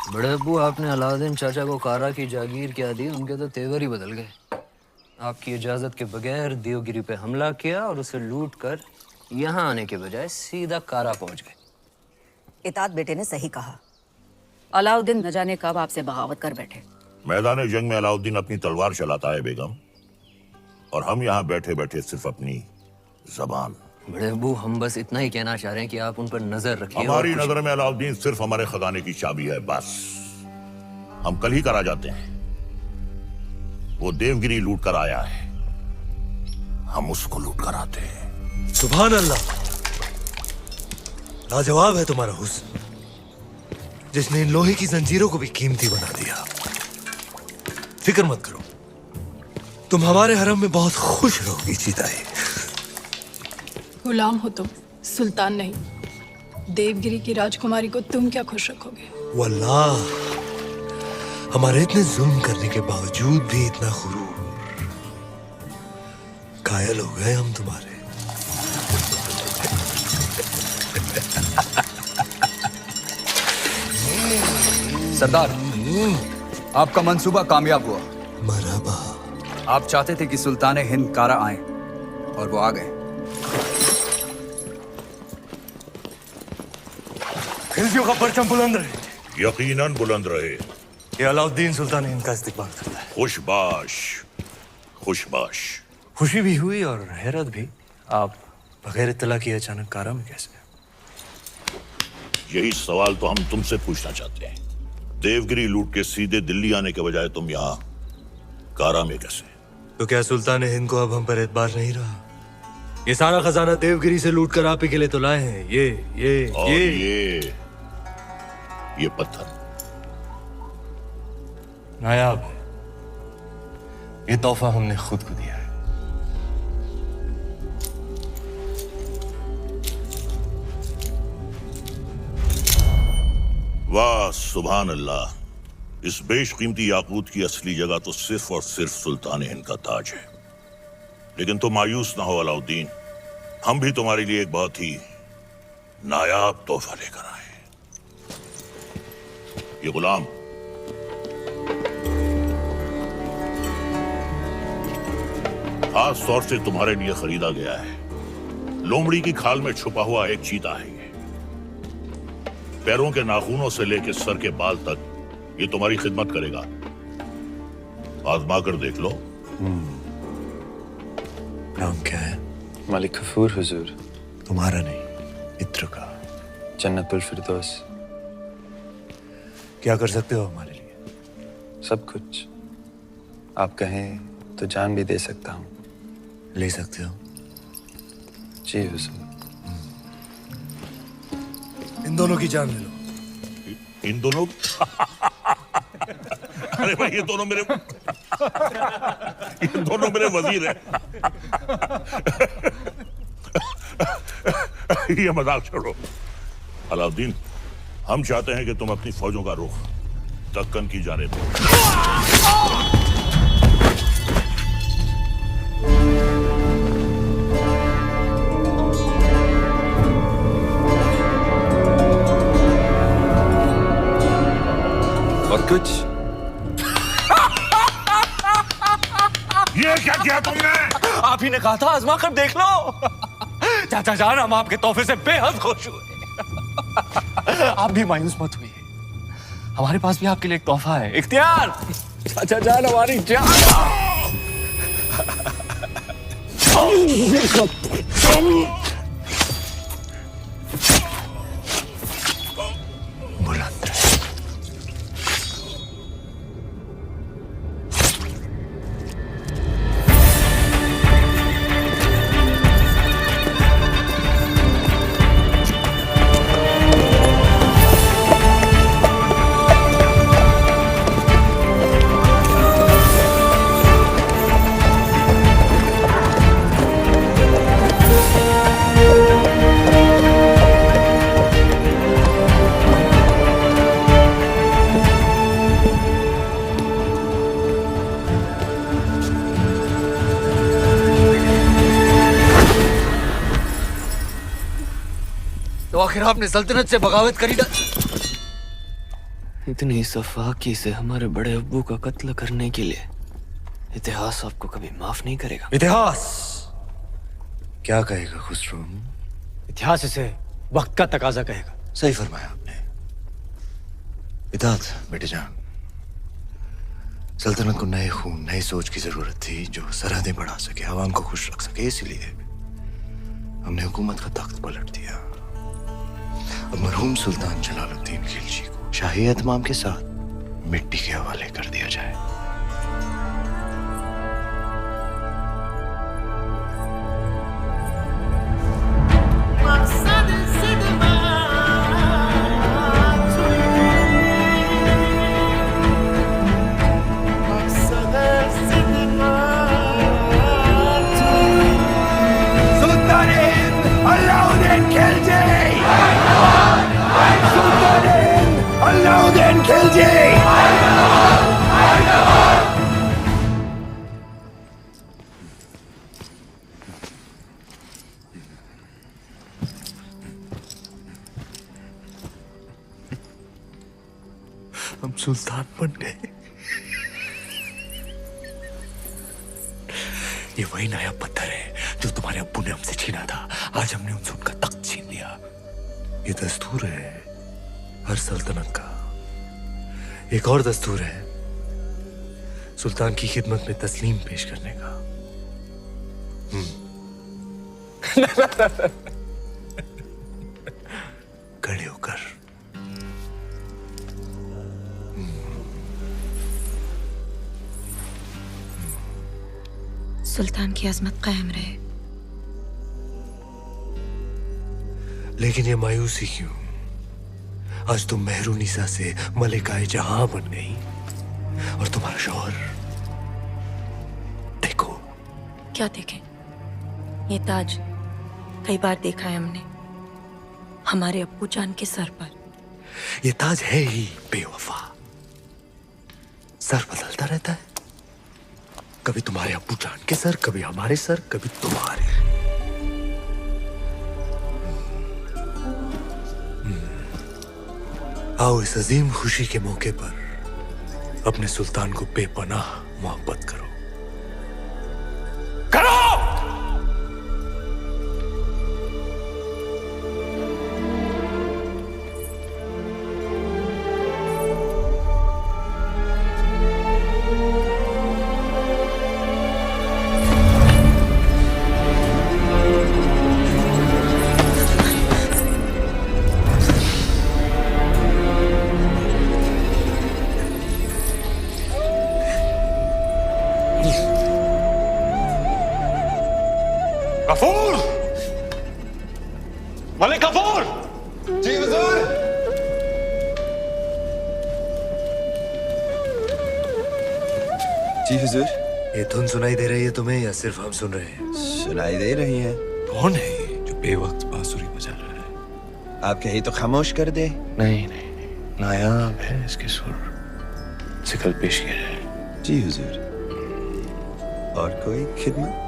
बड़े अब्बू, आपने अलाउद्दीन चाचा को कारा की जागीर क्या दी, उनके तो तेवर ही बदल गए। आपकी इजाजत के बगैर देवगिरी पे हमला किया और उसे लूट कर यहाँ आने के बजाय सीधा कारा पहुंच गए। इतात बेटे ने सही कहा। अलाउद्दीन न जाने कब आपसे बगावत कर बैठे। मैदान जंग में अलाउद्दीन अपनी तलवार चलाता है बेगम, और हम यहाँ बैठे बैठे सिर्फ अपनी जबान। बड़े अब्बू, हम बस इतना ही कहना चाह रहे हैं कि आप उन पर नजर रखिए। हमारी नजर में अलाउद्दीन सिर्फ हमारे खजाने की चाबी है, बस। हम कल ही करा जाते हैं। वो देवगिरी लूट कर आया है, हम उसको लूट कर आते हैं। सुभान अल्लाह, लाजवाब है तुम्हारा हुस्न, जिसने इन लोहे की जंजीरों को भी कीमती बना दिया। फिक्र मत करो, तुम हमारे हरम में बहुत खुश रहोगी सीताई। गुलाम हो तुम, सुल्तान नहीं। देवगिरी की राजकुमारी को तुम क्या खुश रखोगे? वल्लाह, हमारे इतने जुल्म करने के बावजूद भी इतना गुरूर। कायल हो गए हम तुम्हारे। सरदार, आपका मंसूबा कामयाब हुआ। मरहबा। आप चाहते थे कि सुल्तान हिंद कारा आए, और वो आ गए। खिलजियों का परचम बुलंद रहे। यकीनन बुलंद रहे। ये अलाउद्दीन सुल्तान हिंद का इस्तिकबाल करता है। खुशबाश, खुशबाश। खुशी भी हुई और हैरत भी। आप बगैर इत्तला किए अचानक कारा में कैसे? यही सवाल तो हम तुमसे पूछना चाहते हैं। देवगिरी लूट के सीधे दिल्ली आने के बजाय तुम यहाँ कारा में कैसे? तो क्या सुल्तान हिंद को अब हम पर एतबार नहीं रहा? ये सारा खजाना देवगिरी से लूट कर आप ही के लिए तो लाए हैं। ये पत्थर नायाब है। ये तोहफा हमने खुद को दिया है। वाह सुभान अल्लाह, इस बेशकीमती याकूत की असली जगह तो सिर्फ और सिर्फ सुल्तान हिंद का ताज है। लेकिन तुम मायूस ना हो अलाउद्दीन, हम भी तुम्हारे लिए एक बहुत ही नायाब तोहफा लेकर आए। ये गुलाम खास तौर से तुम्हारे लिए खरीदा गया है। लोमड़ी की खाल में छुपा हुआ एक चीता है ये। पैरों के नाखूनों से लेकर सर के बाल तक ये तुम्हारी खिदमत करेगा। आजमा कर देख लो। नाम क्या है? मलिक गफूर हुजूर। तुम्हारा नहीं, मित्र का। जन्नतुल फिरदौस। क्या कर सकते हो हमारे लिए? सब कुछ। आप कहें तो जान भी दे सकता हूँ। ले सकते हो? जी हुजूर। इन दोनों की जान ले लो। इन दोनों अरे भाई, ये दोनों मेरे वजीर हैं। ये मजाक छोड़ो अलाउद्दीन, हम चाहते हैं कि तुम अपनी फौजों का रुख दक्कन की जानिब दो। और कुछ? ये क्या किया तुमने? आप ही ने कहा था आजमा कर देख लो। चाचा जान, हम आपके तोहफे से बेहद खुश हुए। आप भी मायूस मत हुए, हमारे पास भी आपके लिए एक तोहफा है। इख्तियार, चाचा जान हमारी जान। बुलंद रहे। तो आखिर आपने सल्तनत से बगावत करी ना? इतनी सफाकी से हमारे बड़े अब्बू का कत्ल करने के लिए इतिहास आपको कभी माफ नहीं करेगा। इतिहास क्या कहेगा खुसरो? इतिहास इसे वक्त का तकाजा कहेगा। सही फरमाया आपने। इताद बेटे जान, सल्तनत को नए खून नई सोच की जरूरत थी जो सरहदें बढ़ा सके, आवाम को खुश रख सके। इसलिए हमने हुकूमत का तख्त पलट दिया। अब मरहूम सुल्तान जलालुद्दीन खिलजी को शाही एहतमाम के साथ मिट्टी के हवाले कर दिया जाए। हम सुल्तान बन गए। ये वही नया पत्थर है जो तुम्हारे अब्बू ने हमसे छीना था। आज हमने उनसे उनका तख्त छीन लिया। ये दस्तूर है हर सल्तनत का। एक और दस्तूर है सुल्तान की खिदमत में तस्लीम पेश करने का। खड़े होकर। सुल्तान की अजमत कायम रहे। लेकिन ये मायूसी क्यों? आज तुम मेहरुनिसा से मलिकाए जहां बन गई और तुम्हारा शौहर देखो। क्या देखें? ये ताज कई बार देखा है हमने हमारे अब्बू जान के सर पर। ये ताज है ही बेवफा। सर बदलता रहता है, कभी तुम्हारे अब्बू जान के सर, कभी हमारे सर, कभी तुम्हारे। आओ इस अजीम खुशी के मौके पर अपने सुल्तान को बेपनाह मोहब्बत करो। गफूर! मलिक गफूर! जी हुजूर। जी हुजूर। ये धुन सुनाई दे रही है तुम्हें या सिर्फ हम सुन रहे हैं? सुनाई दे रही है। कौन है ये जो बेवक्त बांसुरी बजा रहा है? आप कहीं तो खामोश कर दे। नहीं नहीं नहीं, नायाब है इसके सुर। से कल पेश किया है। जी हुजूर। और कोई खिदमत?